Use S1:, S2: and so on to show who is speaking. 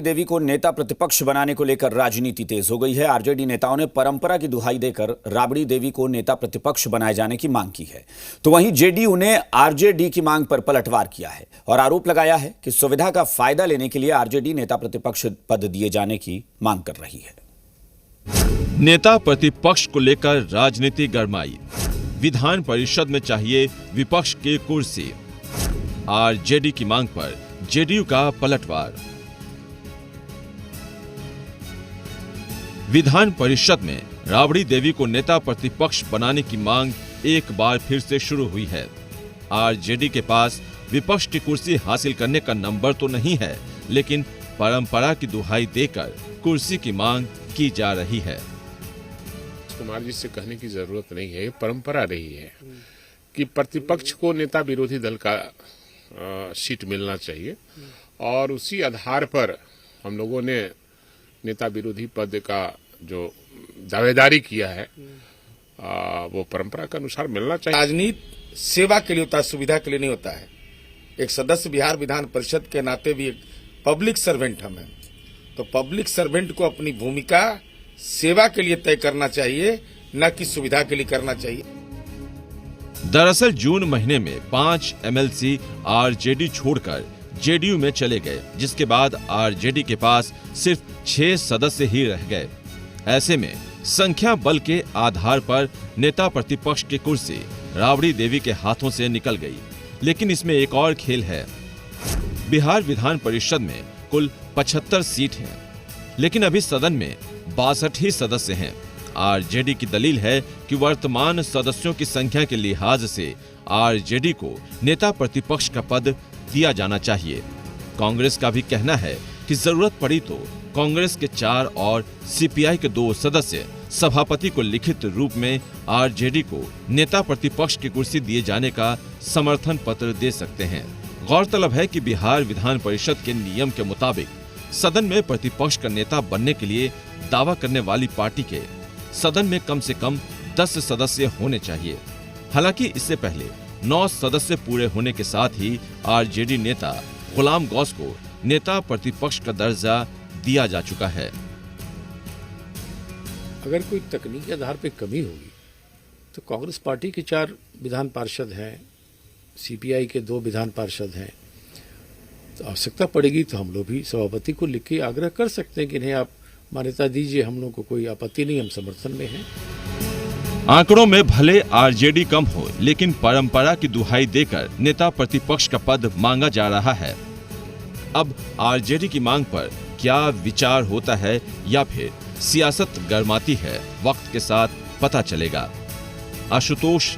S1: देवी को नेता प्रतिपक्ष बनाने को लेकर राजनीति तेज हो गई है। आरजेडी नेताओं ने परंपरा की दुहाई देकर राबड़ी देवी को नेता प्रतिपक्ष बनाए जाने की मांग की है, तो वहीं जेडीयू ने आरजेडी की मांग पर पलटवार किया है और आरोप लगाया है कि सुविधा का फायदा लेने के लिए आरजेडी नेता प्रतिपक्ष पद दिए जाने की मांग कर रही है।
S2: नेता प्रतिपक्ष को लेकर राजनीति गरमाई। विधान परिषद में चाहिए विपक्ष की कुर्सी। आरजेडी की मांग पर जेडीयू का पलटवार। विधान परिषद में राबड़ी देवी को नेता प्रतिपक्ष बनाने की मांग एक बार फिर से शुरू हुई है। आरजेडी के पास विपक्ष की कुर्सी हासिल करने का नंबर तो नहीं है, लेकिन परंपरा की दुहाई देकर कुर्सी की मांग की जा रही है।
S3: कुमार जी से कहने की जरूरत नहीं है, परंपरा रही है कि प्रतिपक्ष को नेता विरोधी दल का सीट मिलना चाहिए और उसी आधार पर हम लोगों ने नेता विरोधी पद का जो दावेदारी किया है वो परंपरा के अनुसार मिलना चाहिए।
S4: राजनीति सेवा के लिए होता है, सुविधा के लिए नहीं होता है। एक सदस्य बिहार विधान परिषद के नाते भी एक पब्लिक सर्वेंट हम हैं, तो पब्लिक सर्वेंट को अपनी भूमिका सेवा के लिए तय करना चाहिए, न कि सुविधा के लिए करना चाहिए।
S2: दरअसल जून महीने में 5 एमएलसी आरजेडी छोड़कर जेडीयू में चले गए, जिसके बाद आरजेडी के पास सिर्फ 6 सदस्य ही रह गए। ऐसे में संख्या बल के आधार पर नेता प्रतिपक्ष की कुर्सी राबड़ी देवी के हाथों से निकल गई। लेकिन इसमें एक और खेल है। बिहार विधान परिषद में कुल 75 सीट हैं, लेकिन अभी सदन में 62 ही सदस्य हैं। आरजेडी की दलील है कि वर्तमान सदस्यों की संख्या के लिहाज से आरजेडी को नेता प्रतिपक्ष का पद दिया जाना चाहिए। कांग्रेस का भी कहना है कि जरूरत पड़ी तो कांग्रेस के 4 और सीपीआई के 2 सदस्य सभापति को लिखित रूप में आरजेडी को नेता प्रतिपक्ष की कुर्सी दिए जाने का समर्थन पत्र दे सकते हैं। गौरतलब है कि बिहार विधान परिषद के नियम के मुताबिक सदन में प्रतिपक्ष का नेता बनने के लिए दावा करने वाली पार्टी के सदन में कम से कम 10 सदस्य होने चाहिए। हालांकि इससे पहले 9 सदस्य पूरे होने के साथ ही आरजेडी नेता गुलाम गौस को नेता प्रतिपक्ष का दर्जा दिया जा चुका है।
S5: अगर कोई तकनीकी आधार पर कमी होगी तो कांग्रेस पार्टी के 4 विधान पार्षद हैं, सीपीआई के 2 विधान पार्षद हैं, तो आवश्यकता पड़ेगी तो हम लोग भी सभापति को लिख के आग्रह कर सकते हैं कि नहीं आप मान्यता दीजिए, हम लोग को कोई आपत्ति नहीं, हम समर्थन में हैं।
S2: आंकड़ों में भले आरजेडी कम हो, लेकिन परंपरा की दुहाई देकर नेता प्रतिपक्ष का पद मांगा जा रहा है। अब आरजेडी की मांग पर क्या विचार होता है या फिर सियासत गरमाती है, वक्त के साथ पता चलेगा। आशुतोष